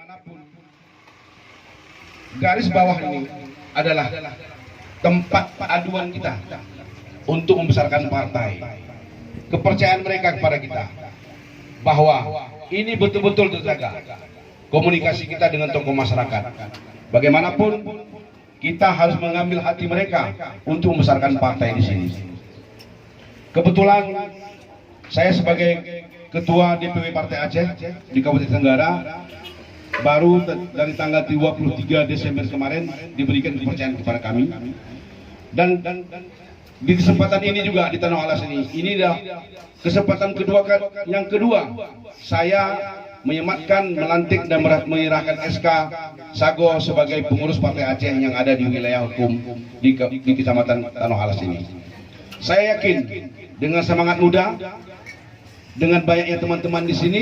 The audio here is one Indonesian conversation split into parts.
bagaimanapun garis bawah ini adalah tempat aduan kita untuk membesarkan partai. Kepercayaan mereka kepada kita bahwa ini betul-betul terjaga komunikasi kita dengan tokoh masyarakat. Bagaimanapun kita harus mengambil hati mereka untuk membesarkan partai di sini. Kebetulan saya sebagai Ketua DPW Partai Aceh di Kabupaten Tenggara baru dari tanggal 23 Desember kemarin diberikan kepercayaan kepada kami, dan di kesempatan ini juga di Tanah Alas ini adalah kesempatan yang kedua saya menyematkan, melantik dan menyerahkan SK Sago sebagai pengurus Partai Aceh yang ada di wilayah hukum di Kecamatan Tanah Alas ini. Saya yakin dengan semangat muda, dengan banyaknya teman-teman di sini,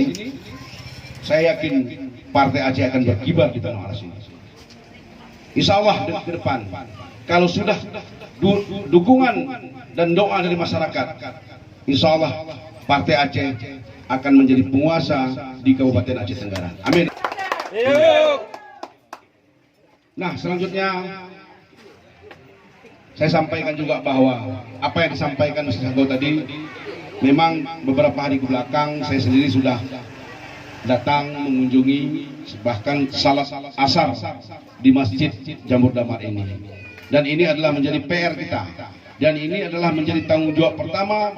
saya yakin Partai Aceh akan berkibar di Tanah Alas ini. Insya Allah ke depan, kalau sudah dukungan dan doa dari masyarakat, insya Allah Partai Aceh akan menjadi penguasa di Kabupaten Aceh Tenggara. Amin. Nah, selanjutnya saya sampaikan juga bahwa apa yang disampaikan Mas Sago tadi, memang beberapa hari ke belakang saya sendiri sudah datang mengunjungi bahkan salat asar di Masjid Jamur Damar ini. Dan ini adalah menjadi PR kita. Dan ini adalah menjadi tanggung jawab pertama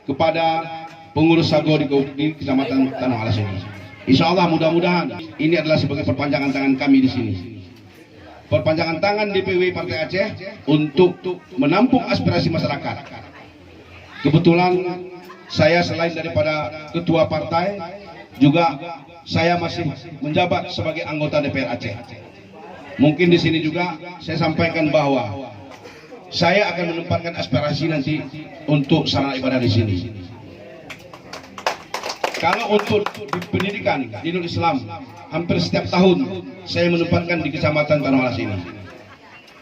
kepada pengurus Sago di Kecamatan Tanah Alas ini. Insya Allah mudah-mudahan ini adalah sebagai perpanjangan tangan kami di sini. Perpanjangan tangan DPW Partai Aceh untuk menampung aspirasi masyarakat. Kebetulan saya selain daripada ketua partai, juga saya masih menjabat sebagai anggota DPR Aceh. Mungkin di sini juga saya sampaikan bahwa saya akan menempatkan aspirasi nanti untuk sarana ibadah di sini. Kalau untuk pendidikan di Nurul Islam, hampir setiap tahun saya menempatkan di Kecamatan Tanah Alas ini.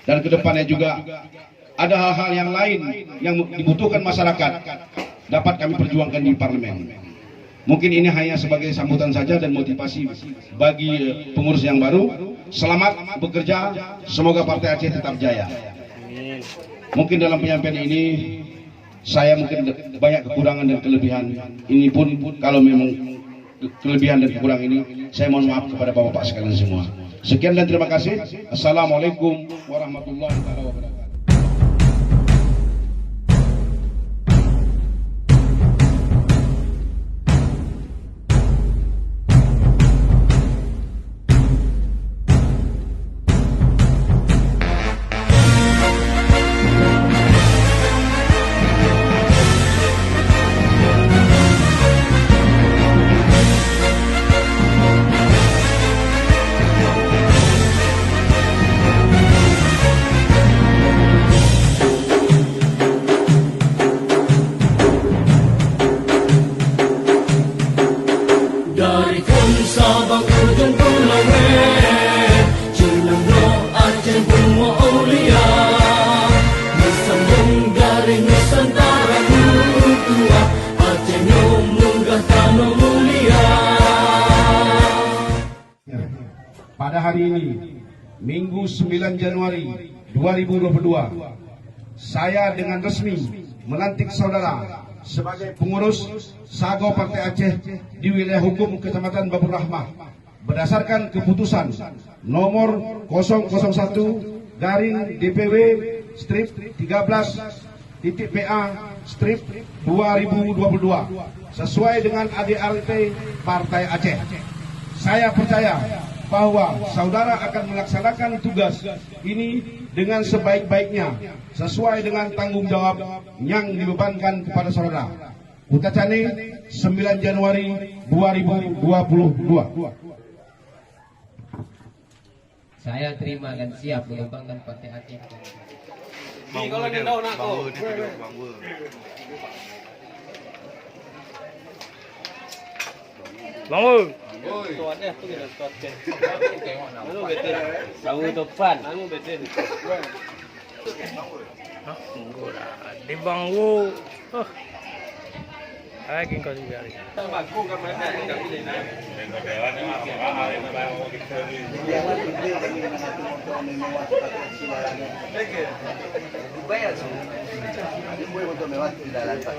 Dan kedepannya juga ada hal-hal yang lain yang dibutuhkan masyarakat dapat kami perjuangkan di parlemen. Mungkin ini hanya sebagai sambutan saja dan motivasi bagi pengurus yang baru. Selamat bekerja, semoga Partai Aceh tetap jaya. Mungkin dalam penyampaian ini saya mungkin banyak kekurangan dan kelebihan. Ini pun kalau memang kelebihan dan kekurangan ini, saya mohon maaf kepada bapak-bapak sekalian semua. Sekian dan terima kasih. Assalamualaikum warahmatullahi wabarakatuh. Pada hari ini, Minggu 9 Januari 2022, saya dengan resmi melantik saudara sebagai pengurus Sago Partai Aceh di wilayah hukum Kecamatan Babur Rahmah berdasarkan keputusan nomor 001 garing DPW strip 13.PA strip 2022 sesuai dengan ADART Partai Aceh. Saya percaya bahwa saudara akan melaksanakan tugas ini dengan sebaik-baiknya sesuai dengan tanggung jawab yang dibebankan kepada saudara. Utacane 9 Januari 2022. Saya terima dan siap mengembangkan Partai Aceh. Kalau dia tahu nak kau. Bangun. Tuannya tu kita tuatkan. Anu betul. Tahu depan. Anu betul. Hah, enggak dah. Di bangku. Lagi kau juga. Bayar sih. Gue untuk mewah di dalam Pak.